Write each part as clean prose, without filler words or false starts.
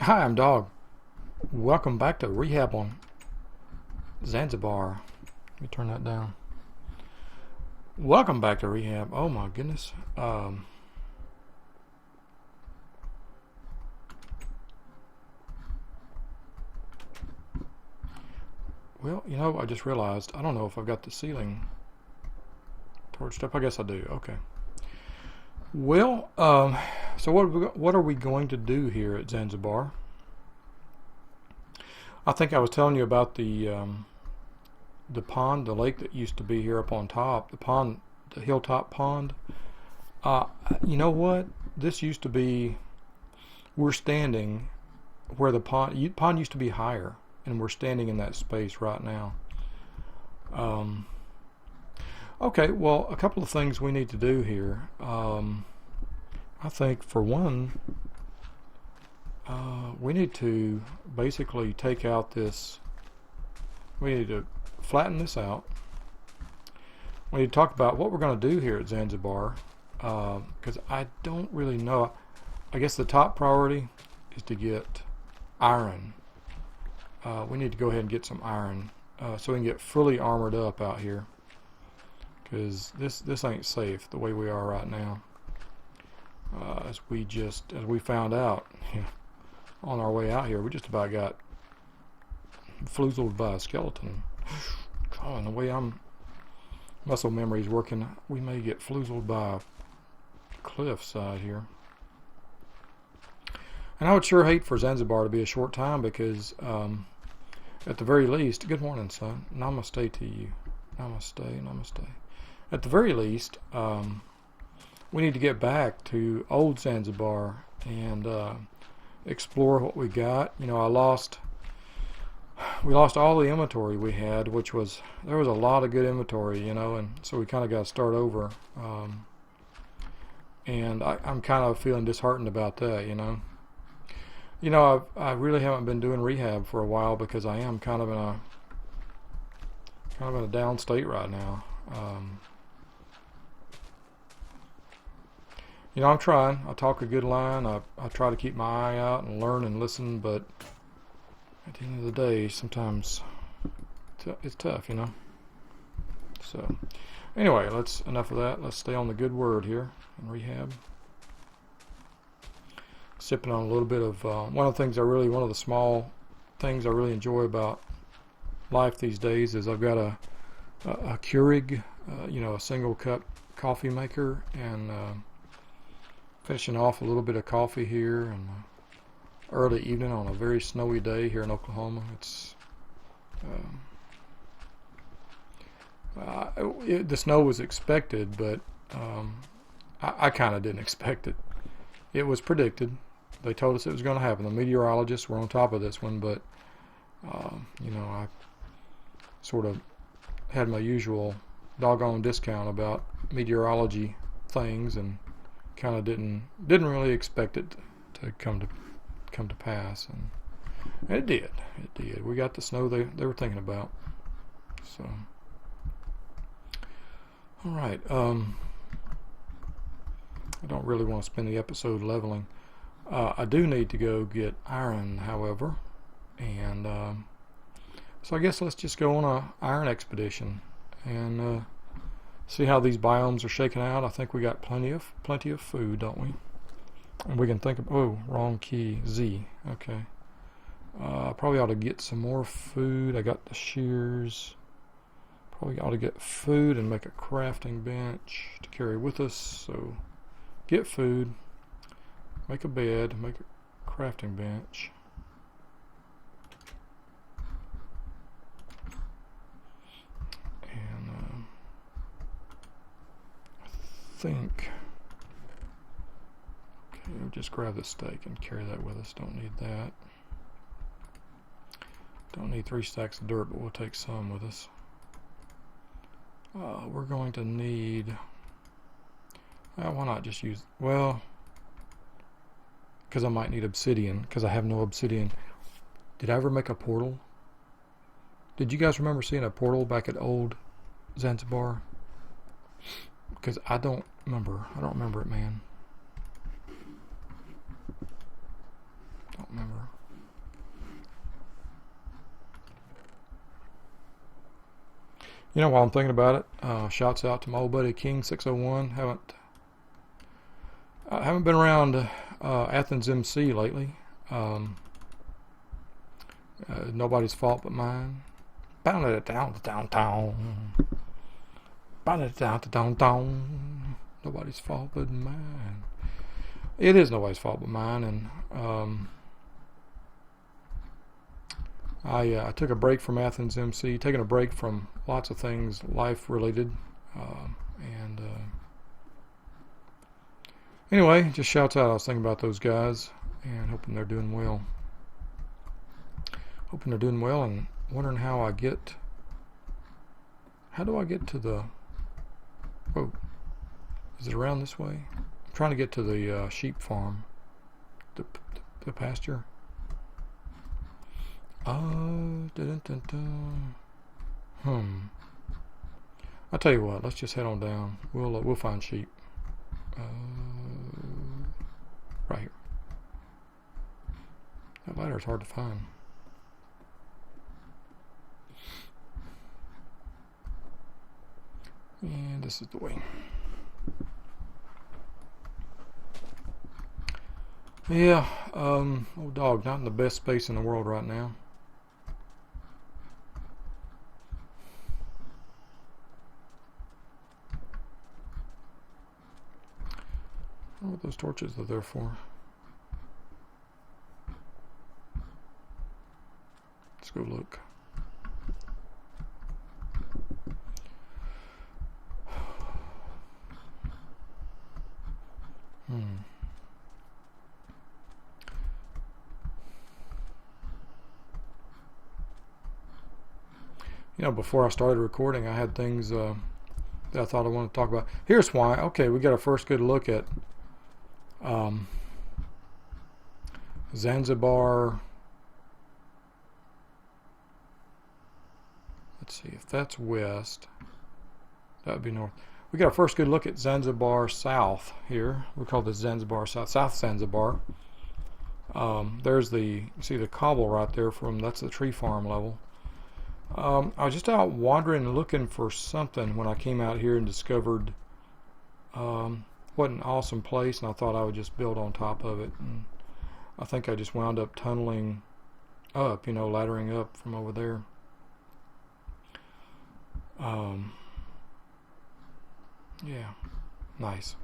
Hi, I'm Dog. Welcome back to Rehab on Zanzibar. Let me turn that down. Welcome back to Rehab. Oh my goodness. Well, I just realized I don't know if I've got the ceiling torched up. I guess I do. Okay. Well, so what are we going to do here at Zanzibar? I think I was telling you about the pond, the lake that used to be here up on top, the pond, the hilltop pond. You know what? This used to be. We're standing where the pond used to be higher, and we're standing in that space right now. Okay, well, a couple of things we need to do here. I think for one, we need to basically take out this. We need to flatten this out. We need to talk about what we're going to do here at Zanzibar, because I don't really know. I guess the top priority is to get iron. We need to go ahead and get some iron so we can get fully armored up out here, because this ain't safe the way we are right now. As we found out on our way out here, we just about got floozled by a skeleton. Oh, and the way muscle memory is working, we may get floozled by a cliffside here. And I would sure hate for Zanzibar to be a short time, because at the very least, good morning, son. Namaste to you. Namaste, namaste. At the very least, we need to get back to old Zanzibar and explore what we got. We lost all the inventory we had, there was a lot of good inventory, and so we kind of got to start over. And I'm kind of feeling disheartened about that, I really haven't been doing rehab for a while, because I am kind of in a down state right now. I'm trying. I talk a good line. I try to keep my eye out and learn and listen, but at the end of the day, sometimes it's tough, So, anyway, enough of that. Let's stay on the good word here in rehab. Sipping on a little bit of one of the small things I really enjoy about life these days is I've got a Keurig, a single cup coffee maker, and finishing off a little bit of coffee here, and early evening on a very snowy day here in Oklahoma. It's the snow was expected, but I kind of didn't expect it. It was predicted. They told us it was going to happen. The meteorologists were on top of this one, but I sort of had my usual doggone discount about meteorology things, and kind of didn't really expect it to come to pass, and it did. We got the snow they were thinking about. So, all right. I don't really want to spend the episode leveling. I do need to go get iron, however, and so I guess let's just go on a iron expedition and see how these biomes are shaking out. I think we got plenty of food, don't we? And we can think of, wrong key, Z. Okay. Probably ought to get some more food. I got the shears. Probably ought to get food and make a crafting bench to carry with us. So get food, make a bed, make a crafting bench. And I think, okay, we'll just grab the steak and carry that with us. Don't need that. Don't need 3 stacks of dirt, but we'll take some with us. We're going to need, why not just use, because I might need obsidian, because I have no obsidian. Did I ever make a portal? Did you guys remember seeing a portal back at old Zanzibar? Because I don't remember it, man. Don't remember. You know, while I'm thinking about it, shouts out to my old buddy King 601. Haven't been around Athens MC lately. Nobody's fault but mine. Bound it down to downtown. Bound it down to downtown. Nobody's fault but mine. It is nobody's fault but mine, and I took a break from Athens MC, taking a break from lots of things life related, and anyway, just shouts out. I was thinking about those guys and hoping they're doing well. Hoping they're doing well, and wondering how do I get to the, whoa, is it around this way? I'm trying to get to the sheep farm, the pasture. Dun, dun, dun, dun. I'll tell you what, let's just head on down. We'll find sheep. Right here. That ladder is hard to find. And this is the way. Yeah, old dog, not in the best space in the world right now. I don't know what those torches are there for. Let's go look. You know, before I started recording, I had things that I thought I wanted to talk about. Here's why. Okay, we got our first good look at Zanzibar. Let's see if that's west. That would be north. We got our first good look at Zanzibar South here. We call this Zanzibar South, South Zanzibar. There's you see the cobble right there that's the tree farm level. I was just out wandering and looking for something when I came out here and discovered what an awesome place, and I thought I would just build on top of it. And I think I just wound up tunneling up, laddering up from over there. Yeah, nice.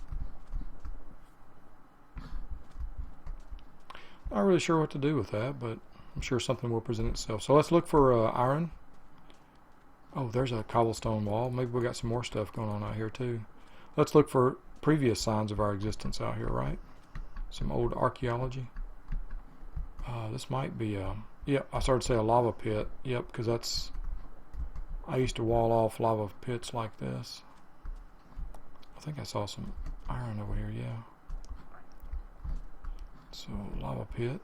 Not really sure what to do with that, but I'm sure something will present itself. So let's look for iron. Oh, there's a cobblestone wall. Maybe we got some more stuff going on out here too. Let's look for previous signs of our existence out here, right? Some old archaeology. This might be yep, I started to say a lava pit. Yep, because I used to wall off lava pits like this. I think I saw some iron over here, yeah. So, lava pit.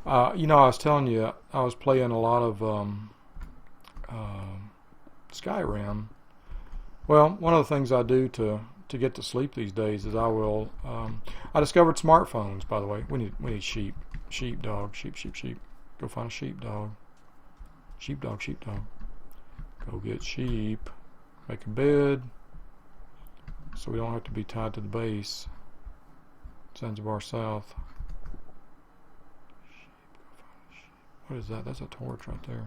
I was telling you, I was playing a lot of Skyrim. Well, one of the things I do to get to sleep these days is I discovered smartphones, by the way. We need sheep. Sheepdog. Sheep. Go find a sheepdog. Sheepdog. Go get sheep. Make a bed. So we don't have to be tied to the base. Zanzibar South. What is that? That's a torch right there.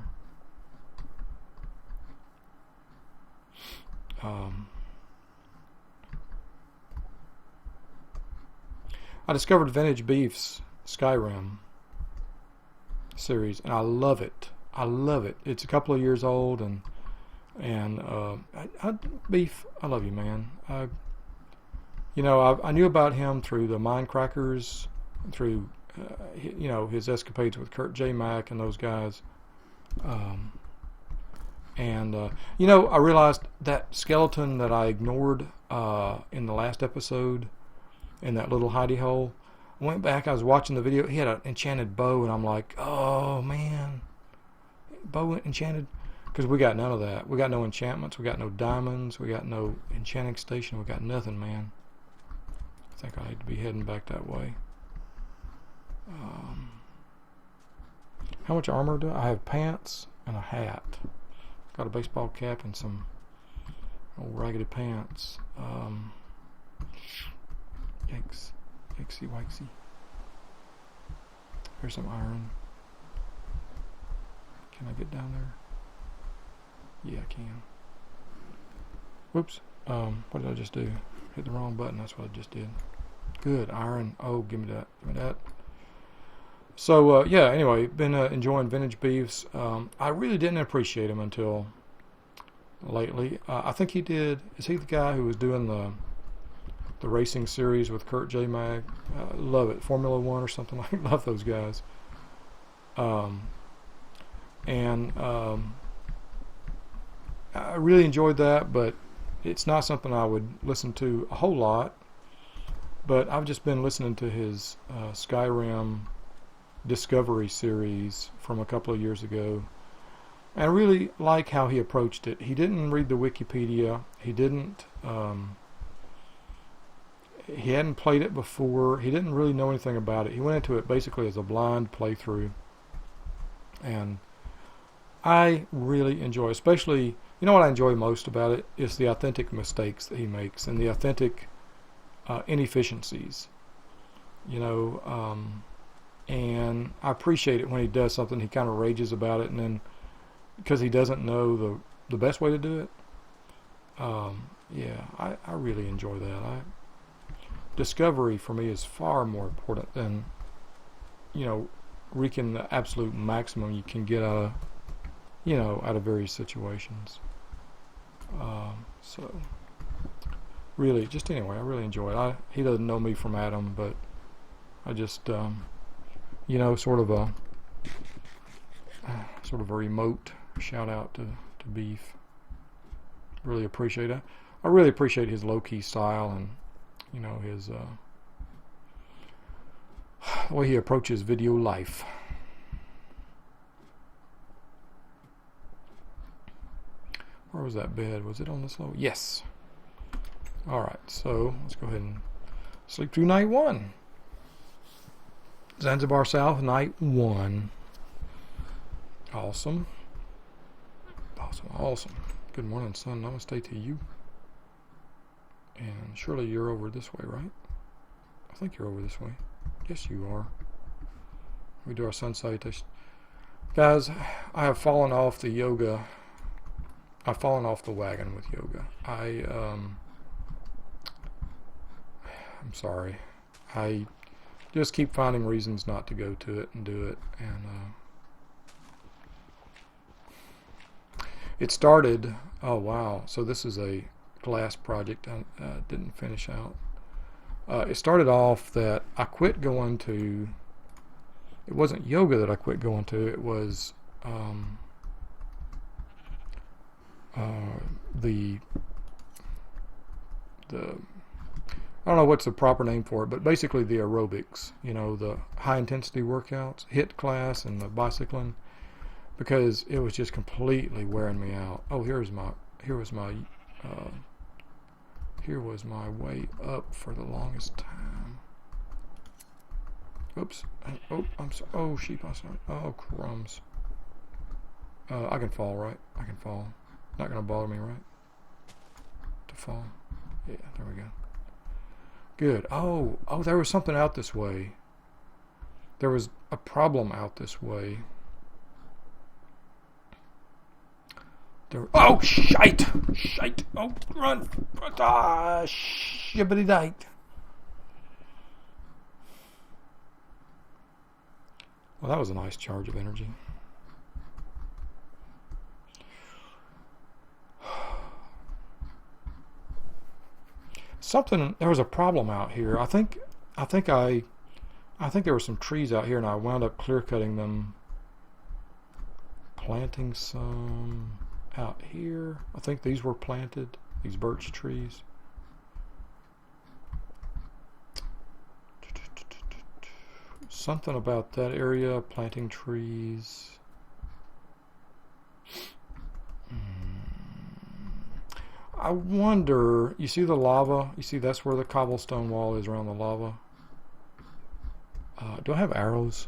I discovered Vintage Beef's Skyrim series, and I love it. It's a couple of years old, and Beef, I love you, man. I knew about him through the Mindcrackers, through his escapades with Kurt J. Mack and those guys. I realized that skeleton that I ignored in the last episode, in that little hidey hole. I went back, I was watching the video. He had an enchanted bow, and I'm like, oh man, bow enchanted? Because we got none of that. We got no enchantments. We got no diamonds. We got no enchanting station. We got nothing, man. I think I need to be heading back that way. How much armor do I have? Pants and a hat. Got a baseball cap and some old raggedy pants. Yikes. Yikesy wikesy. Here's some iron. Can I get down there? Yeah, I can. Whoops. What did I just do? Hit the wrong button. That's what I just did. Good. Iron. Oh, give me that. Give me that. So, yeah, anyway, been enjoying vintage beefs. I really didn't appreciate him until lately. I think he did. Is he the guy who was doing the racing series with Kurt J. Mag? Love it. Formula One or something like that. Love those guys. I really enjoyed that, but it's not something I would listen to a whole lot. But I've just been listening to his Skyrim Discovery series from a couple of years ago. And I really like how he approached it. He didn't read the Wikipedia. He didn't. He hadn't played it before. He didn't really know anything about it. He went into it basically as a blind playthrough. And I really enjoy, especially, you know what I enjoy most about it is the authentic mistakes that he makes and the authentic inefficiencies. You know, and I appreciate it when he does something, he kind of rages about it, and then because he doesn't know the best way to do it. Yeah, I really enjoy that. Discovery for me is far more important than, you know, wreaking the absolute maximum you can get out of various situations. So really, just anyway, I really enjoy it. He doesn't know me from Adam, but I just sort of a remote shout out to Beef. Really appreciate it. I really appreciate his low key style and his the way he approaches video life. Where was that bed? Was it on this level? Yes. Alright, so let's go ahead and sleep through night 1. Zanzibar South, night 1. Awesome. Awesome. Good morning, son. Namaste to you. And surely you're over this way, right? I think you're over this way. Yes, you are. We do our sun salutation. Guys, I have fallen off the yoga. I've fallen off the wagon with yoga. I'm sorry. I just keep finding reasons not to go to it and do it. And it started, oh wow, so this is a glass project I didn't finish out. It started off that I quit going to, it wasn't yoga that I quit going to, it was the I don't know what's the proper name for it, but basically the aerobics, the high intensity workouts, HIIT class and the bicycling, because it was just completely wearing me out. Oh, here was my way up for the longest time. Oops. Oh, I'm sorry. Oh, sheep. I'm sorry. Oh, crumbs. I can fall, right? I can fall. Not going to bother me, right? To fall. Yeah, there we go. Good. Oh, there was something out this way. There was a problem out this way. Oh, shite! Shite! Oh, run! Ah, shibbity-dite. Well, that was a nice charge of energy. There was a problem out here. I think there were some trees out here, and I wound up clear cutting them, planting some out here. I think these were planted, these birch trees. Something about that area, planting trees. I wonder, you see the lava? You see that's where the cobblestone wall is around the lava? Do I have arrows?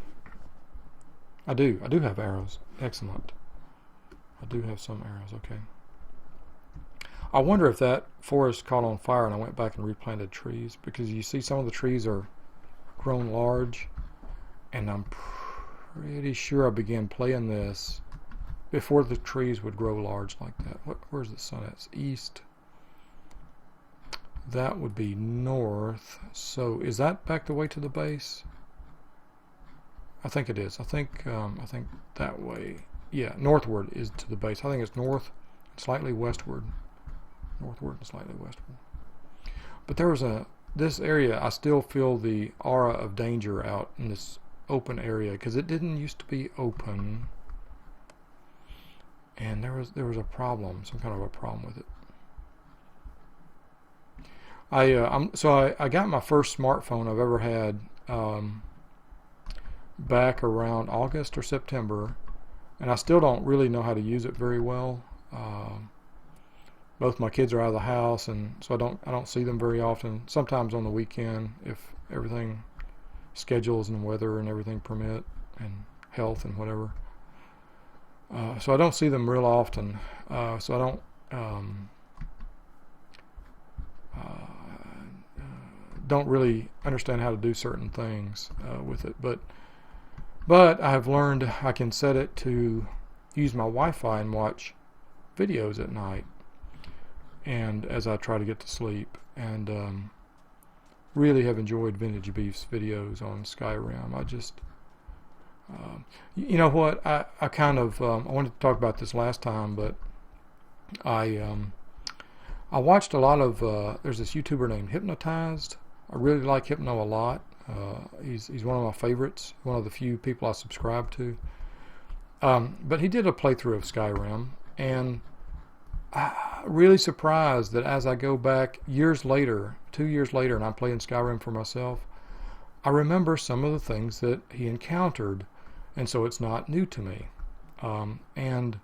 I do have arrows. Excellent. I do have some arrows. Okay. I wonder if that forest caught on fire and I went back and replanted trees, because you see some of the trees are grown large, and I'm pretty sure I began playing this before the trees would grow large like that. Where's the sun at? It's east. That would be north. So is that back the way to the base? I think it is. I think that way. Yeah, northward is to the base. I think it's north, slightly westward. Northward and slightly westward. But there was this area, I still feel the aura of danger out in this open area, because it didn't used to be open, and there was a problem, some kind of a problem with it. I got my first smartphone I've ever had back around August or September, and I still don't really know how to use it very well. Both my kids are out of the house, and so I don't see them very often. Sometimes on the weekend, if everything, schedules and weather and everything permit, and health and whatever. So I don't see them real often. So I don't really understand how to do certain things with it. But I have learned I can set it to use my Wi-Fi and watch videos at night, and as I try to get to sleep, and really have enjoyed Vintage Beef's videos on Skyrim. I just, you know what, I wanted to talk about this last time, but I watched a lot of, there's this YouTuber named Hypnotized. I really like Hypno a lot. He's one of my favorites, one of the few people I subscribe to. But he did a playthrough of Skyrim, and really surprised that as I go back years later, 2 years later, and I'm playing Skyrim for myself, I remember some of the things that he encountered, and so it's not new to me. And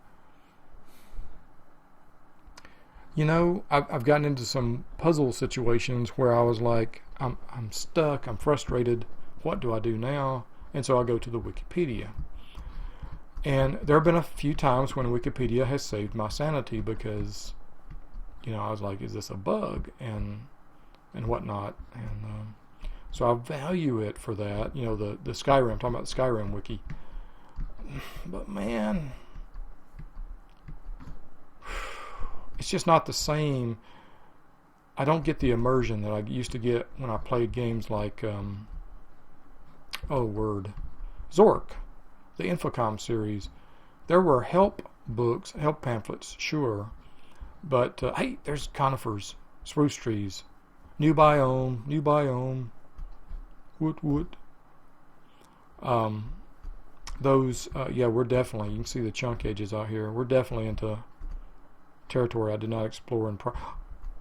you know, I've gotten into some puzzle situations where I was like, I'm stuck, I'm frustrated, what do I do now? And so I go to the Wikipedia. And there have been a few times when Wikipedia has saved my sanity, because, you know, I was like, is this a bug? And whatnot. And so I value it for that. You know, the Skyrim, I'm talking about the Skyrim wiki. But man, it's just not the same. I don't get the immersion that I used to get when I played games like, Zork. The Infocom series. There were help books, help pamphlets, sure, but hey, there's conifers, spruce trees, new biome, woot. We're definitely, you can see the chunk edges out here, we're definitely into territory I did not explore.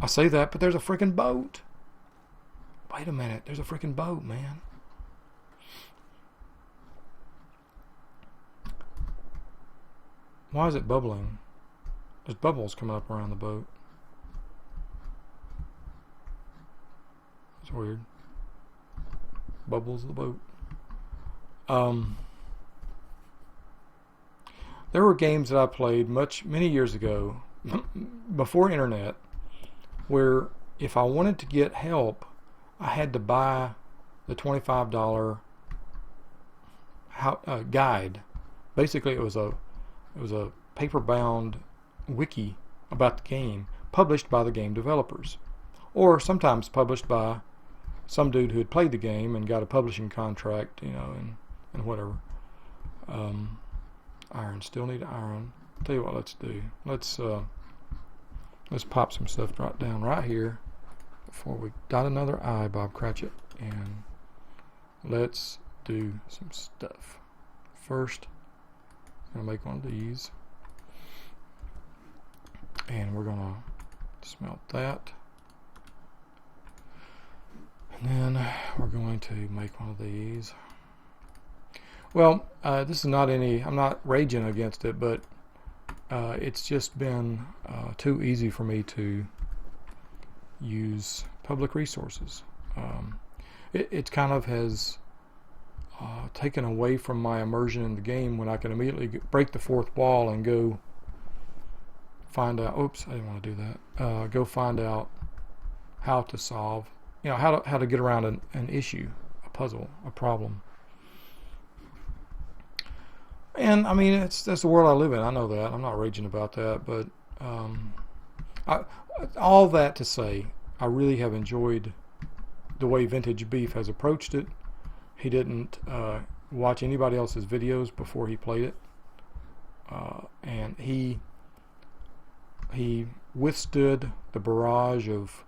I say that, but there's a freaking boat. Wait a minute, there's a freaking boat, man. Why is it bubbling? There's bubbles coming up around the boat. It's weird. Bubbles of the boat. There were games that I played many years ago, before internet, where if I wanted to get help, I had to buy the $25 guide. Basically, it was a paper-bound wiki about the game, published by the game developers, or sometimes published by some dude who had played the game and got a publishing contract, you know, and whatever. Iron, still need iron. Tell you what, let's do. Let's pop some stuff down right here before we dot another I, Bob Cratchit, and let's do some stuff. First, I'm gonna make one of these, and we're gonna smelt that, and then we're going to make one of these. Well, this is not I'm not raging against it, but it's just been too easy for me to use public resources. It kind of has taken away from my immersion in the game when I can immediately break the fourth wall and go find out. Oops, I didn't want to do that. Go find out how to solve, how to get around an issue, a puzzle, a problem. And I mean, that's the world I live in. I know that. I'm not raging about that, but all that to say, I really have enjoyed the way Vintage Beef has approached it. He didn't watch anybody else's videos before he played it, and he withstood the barrage of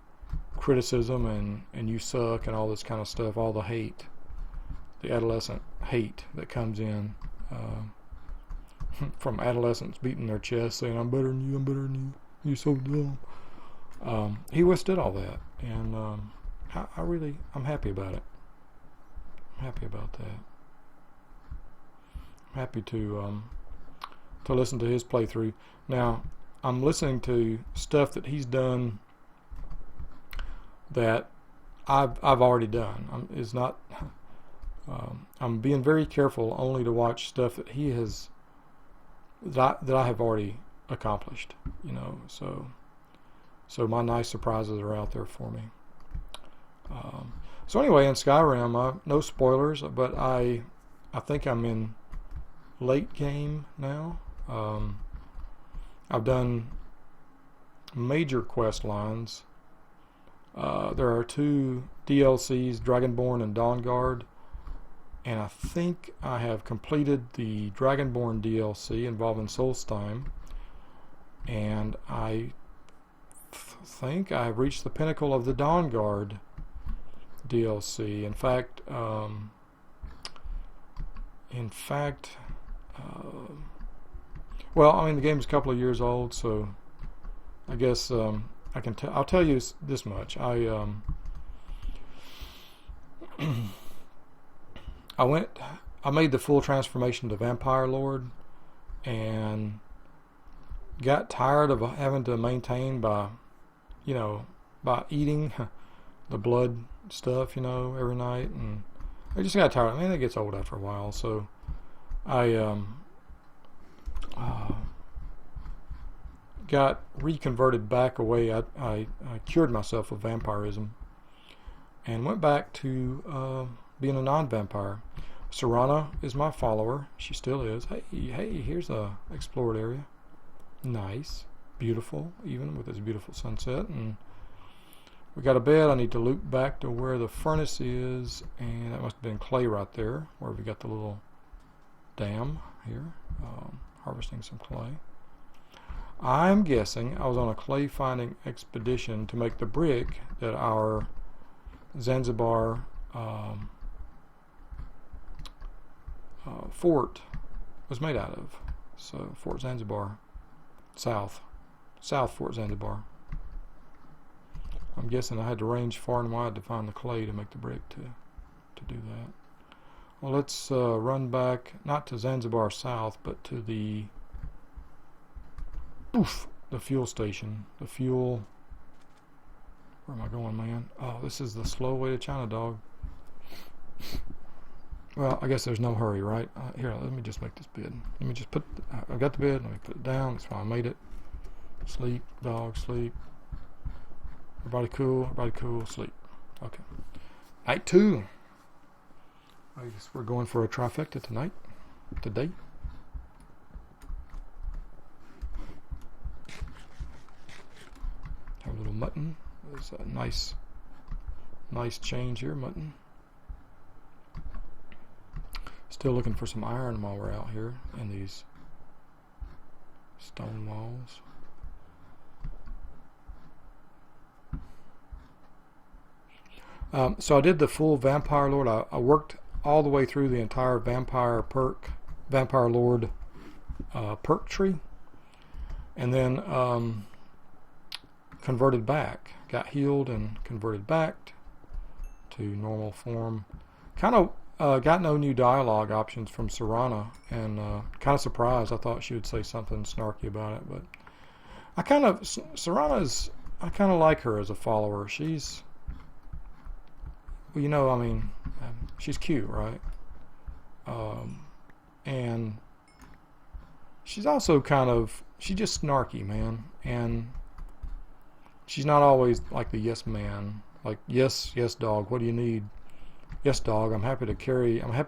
criticism and you suck and all this kind of stuff, all the hate, the adolescent hate that comes in from adolescents beating their chest saying, I'm better than you, you're so dumb. He withstood all that, and I'm happy about it. I'm happy about that. I'm happy to listen to his playthrough. Now, I'm listening to stuff that he's done that I've already done. I'm being very careful only to watch stuff that he has that I have already accomplished. So my nice surprises are out there for me. So anyway, in Skyrim, no spoilers, but I think I'm in late game now. I've done major quest lines. There are 2 DLCs, Dragonborn and Dawnguard, and I think I have completed the Dragonborn DLC involving Solstheim, and I think I have reached the pinnacle of the Dawnguard DLC. In fact, well, I mean, the game's a couple of years old, so I guess I'll tell you this much. I made the full transformation to Vampire Lord and got tired of having to maintain by eating the blood stuff, every night, and I just got tired. I mean, it gets old after a while, so I got reconverted back away. I cured myself of vampirism and went back to being a non-vampire. Serana is my follower. She still is. Hey, here's a explored area. Nice, beautiful, even with this beautiful sunset. And we got a bed. I need to loop back to where the furnace is, and that must have been clay right there, where we got the little dam here, harvesting some clay. I'm guessing I was on a clay finding expedition to make the brick that our Zanzibar fort was made out of. So Fort Zanzibar, South Fort Zanzibar. I'm guessing I had to range far and wide to find the clay to make the brick to do that. Well, let's run back, not to Zanzibar South, but to the fuel station. The fuel. Where am I going, man? Oh, this is the slow way to China, dog. Well, I guess there's no hurry, right? Here, let me just make this bed. Let me just I've got the bed. Let me put it down. That's why I made it. Sleep, dog, sleep. Everybody cool, sleep. Okay. Night 2. I guess we're going for a trifecta today. Have a little mutton. There's a nice change here, mutton. Still looking for some iron while we're out here in these stone walls. So I did the full Vampire Lord. I worked all the way through the entire Vampire Lord perk tree, and then converted back. Got healed and converted back to normal form. Kind of got no new dialogue options from Serana, and kind of surprised. I thought she would say something snarky about it, but I kind of like her as a follower. She's, well, I mean, she's cute, right? And she's also she's just snarky, man. And she's not always like the yes man. Like, yes, yes, dog, what do you need? Yes, dog, I'm happy to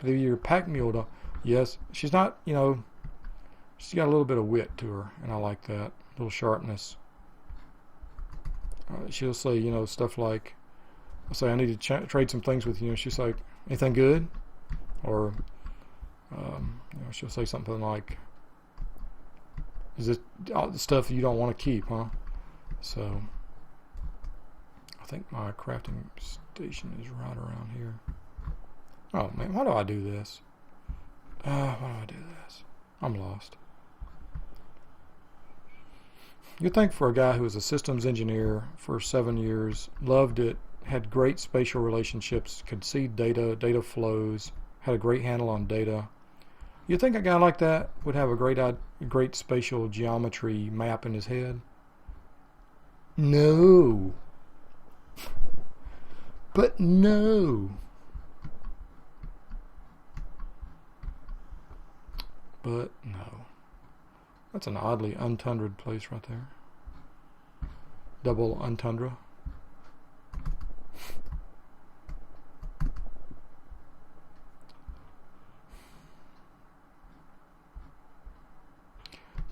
be your pack mule, dog. Yes. She's not, she's got a little bit of wit to her, and I like that. A little sharpness. She'll say, stuff like, I'll say, I need to trade some things with you. And she's like, anything good? Or, she'll say something like, is this all the stuff you don't want to keep, huh? So, I think my crafting station is right around here. Oh, man, why do I do this? Why do I do this? I'm lost. You'd think for a guy who was a systems engineer for 7 years, loved it, had great spatial relationships, could see data flows, had a great handle on data. You'd think a guy like that would have a great spatial geometry map in his head. No. But no. But no. That's an oddly untundrad place right there. Double untundra.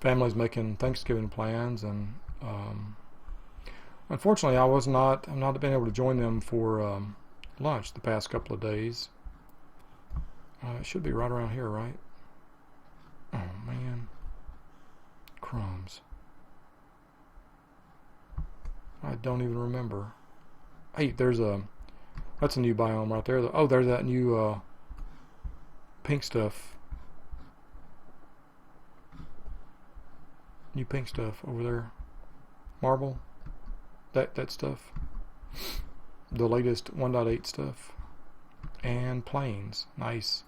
Family's making Thanksgiving plans, and unfortunately I've not been able to join them for lunch the past couple of days. It should be right around here, right? Oh man, crumbs. I don't even remember. Hey, that's a new biome right there. Oh, there's that new pink stuff. New pink stuff over there. Marble. That stuff. The latest 1.8 stuff. And plains. Nice.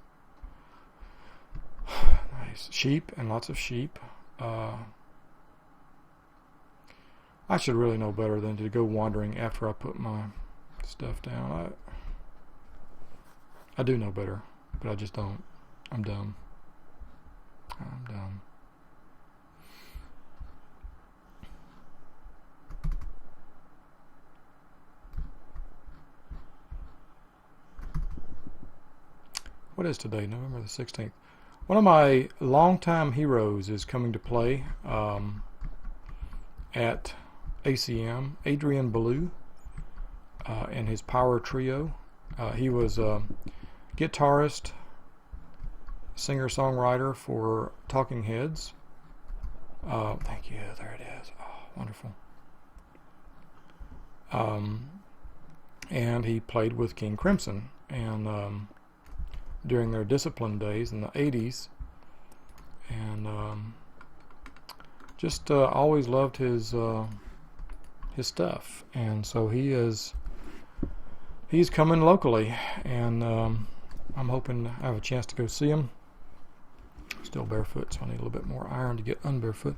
Nice. Sheep, and lots of sheep. I should really know better than to go wandering after I put my stuff down. I do know better, but I just don't. I'm dumb. What is today? November the 16th. One of my longtime heroes is coming to play at ACM, Adrian Ballou, and his Power Trio. He was a guitarist, singer-songwriter for Talking Heads. Thank you. There it is. Oh, wonderful. And he played with King Crimson, and during their Discipline days in the 80s, and just always loved his stuff. And so he's coming locally, and I'm hoping to have a chance to go see him. Still barefoot, so I need a little bit more iron to get unbarefoot.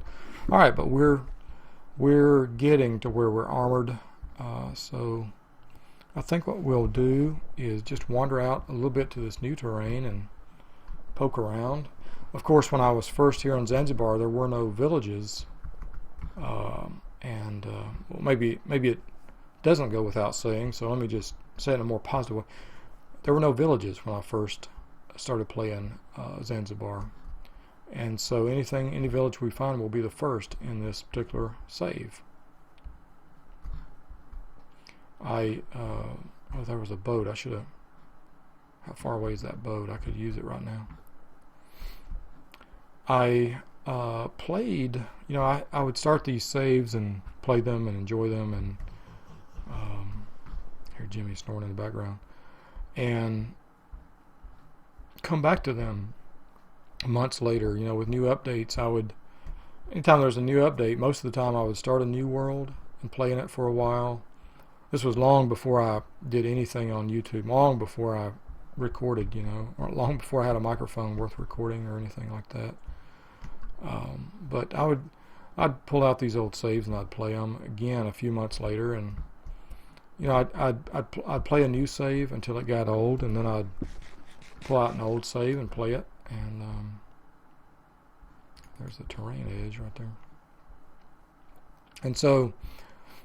All right, but we're getting to where we're armored, so I think what we'll do is just wander out a little bit to this new terrain and poke around. Of course, when I was first here in Zanzibar, there were no villages, and well, maybe it doesn't go without saying, so let me just say it in a more positive way. There were no villages when I first started playing Zanzibar, and so any village we find will be the first in this particular save. Oh, there was a boat. How far away is that boat? I could use it right now. I played, I would start these saves and play them and enjoy them, and hear Jimmy snoring in the background, and come back to them months later, with new updates. Anytime there's a new update, most of the time I would start a new world and play in it for a while. This was long before I did anything on YouTube, long before I recorded, or long before I had a microphone worth recording or anything like that. But I'd pull out these old saves and I'd play them again a few months later, and I'd play a new save until it got old, and then I'd pull out an old save and play it. And there's the terrain edge right there. And so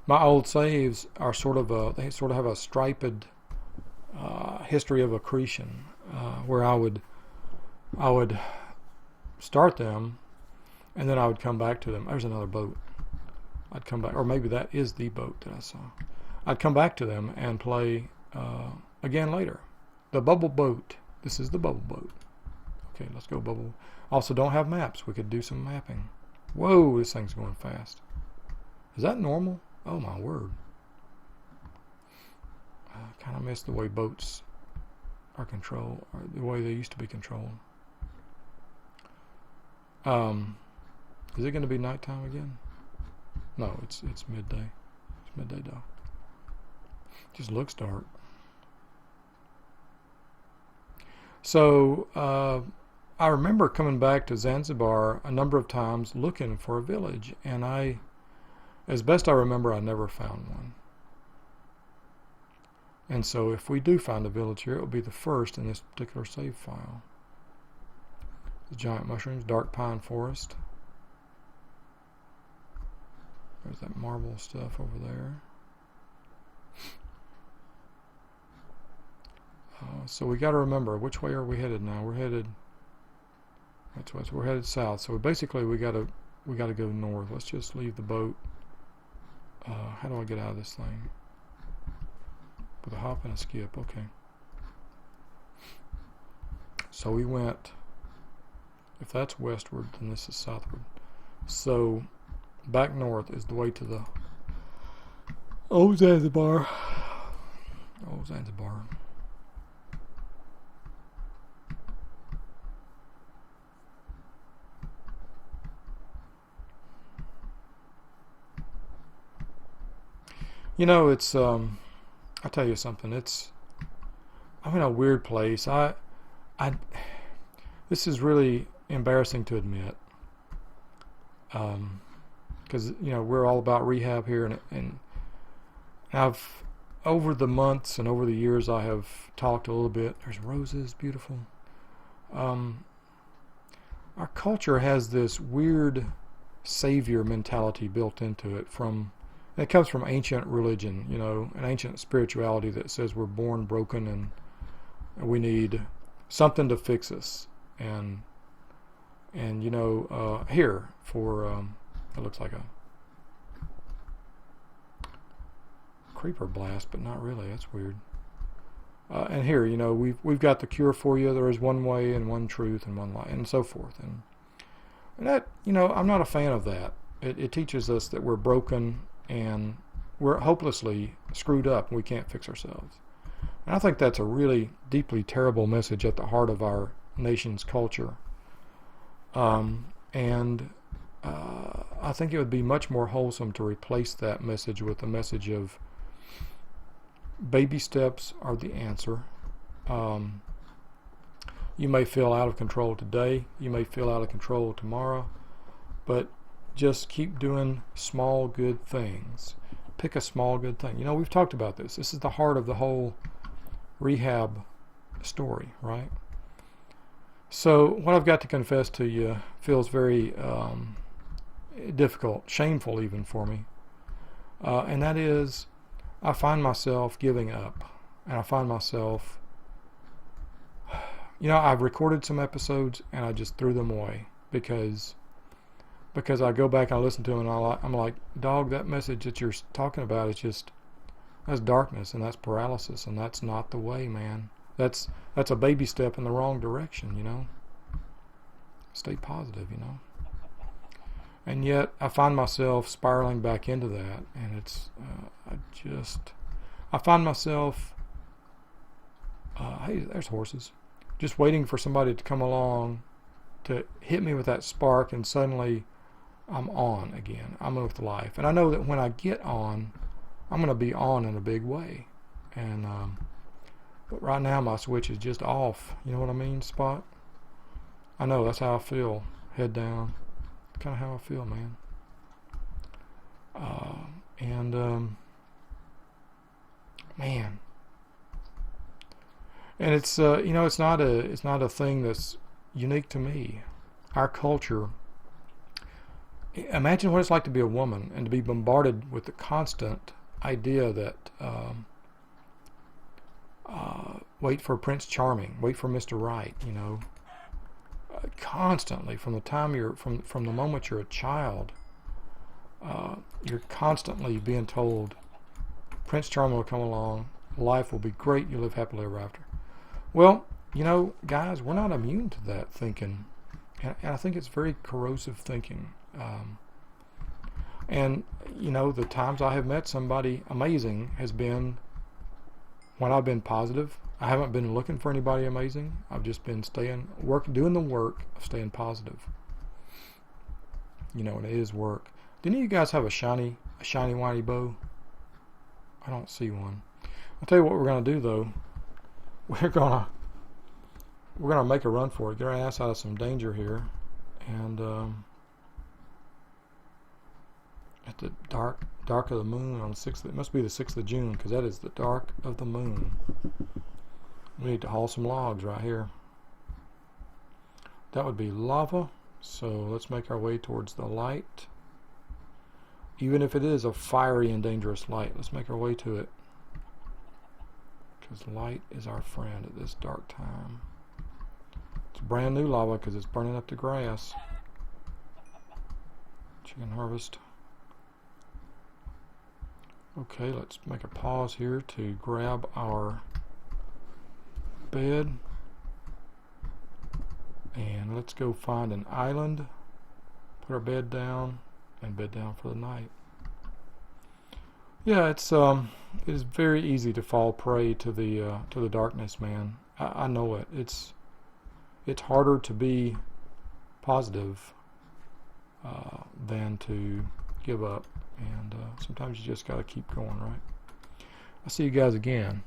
my old saves are they sort of have a striped history of accretion, where I would start them, and then I would come back to them. There's another boat. I'd come back, or maybe that is the boat that I saw. I'd come back to them and play again later. The bubble boat. This is the bubble boat. Okay, let's go bubble. Also, don't have maps. We could do some mapping. Whoa, this thing's going fast. Is that normal? Oh my word. I kind of miss the way boats are controlled, or the way they used to be controlled. Is it going to be nighttime again? No, it's midday. It's midday though. Just looks dark. So I remember coming back to Zanzibar a number of times looking for a village, and as best I remember, I never found one. And so if we do find a village here, it will be the first in this particular save file. The giant mushrooms, dark pine forest. There's that marble stuff over there. So we got to remember, which way are we headed now? We're headed. That's west. We're headed south. So basically, we got to go north. Let's just leave the boat. How do I get out of this thing? With a hop and a skip. Okay. So we went. If that's westward, then this is southward. So back north is the way to the old Zanzibar. Old Zanzibar. You know, it's I'll tell you something. I'm in a weird place. This is really embarrassing to admit, because we're all about rehab here, and I've, over the months and over the years, I have talked a little bit. There's roses, beautiful. Our culture has this weird savior mentality built into it it comes from ancient religion, an ancient spirituality that says we're born broken and we need something to fix us. And here for it looks like a creeper blast, but not really. That's weird. And here, we've got the cure for you. There is one way and one truth and one light, and so forth. And that, I'm not a fan of that. It teaches us that we're broken and we're hopelessly screwed up and we can't fix ourselves. And I think that's a really deeply terrible message at the heart of our nation's culture. I think it would be much more wholesome to replace that message with a message of baby steps are the answer. You may feel out of control today. You may feel out of control tomorrow. But just keep doing small good things. Pick a small good thing. We've talked about this. This is the heart of the whole rehab story, right? So what I've got to confess to you feels very difficult, shameful even for me. And that is, I find myself giving up. And I find myself, I've recorded some episodes and I just threw them away because I go back and I listen to them and I'm like, dog, that message that you're talking about is that's darkness and that's paralysis and that's not the way, man. That's a baby step in the wrong direction, Stay positive, And yet I find myself spiraling back into that, and it's I find myself hey, there's horses, just waiting for somebody to come along to hit me with that spark, and suddenly I'm on again. I'm with life, and I know that when I get on, I'm going to be on in a big way. And but right now my switch is just off. You know what I mean, Spot? I know, that's how I feel. Head down. Kind of how I feel, man. Man, And it's you know, it's not a thing that's unique to me. Our culture. Imagine what it's like to be a woman and to be bombarded with the constant idea that wait for Prince Charming, wait for Mr. Right, you know, constantly from the time you're from the moment you're a child, you're constantly being told Prince Charming will come along, life will be great, you'll live happily ever after. Well, you know, guys, we're not immune to that thinking, and I think it's very corrosive thinking. And you know, the times I have met somebody amazing has been when I've been positive. I haven't been looking for anybody amazing. I've just been doing the work of staying positive. You know, and it is work. Do any of you guys have a shiny whitey bow? I don't see one. I'll tell you what we're gonna do though. We're gonna make a run for it. Get our ass out of some danger here, and at the dark of the moon on the 6th. It must be the 6th of June because that is the dark of the moon. We need to haul some logs right here. That would be lava. So let's make our way towards the light. Even if it is a fiery and dangerous light, let's make our way to it. Because light is our friend at this dark time. It's brand new lava because it's burning up the grass. Chicken harvest. Okay, let's make a pause here to grab our bed. And let's go find an island, put our bed down, and bed down for the night. Yeah, it is very easy to fall prey to the darkness, man. I know it. It's harder to be positive than to give up. And sometimes you just got to keep going, right? I'll see you guys again.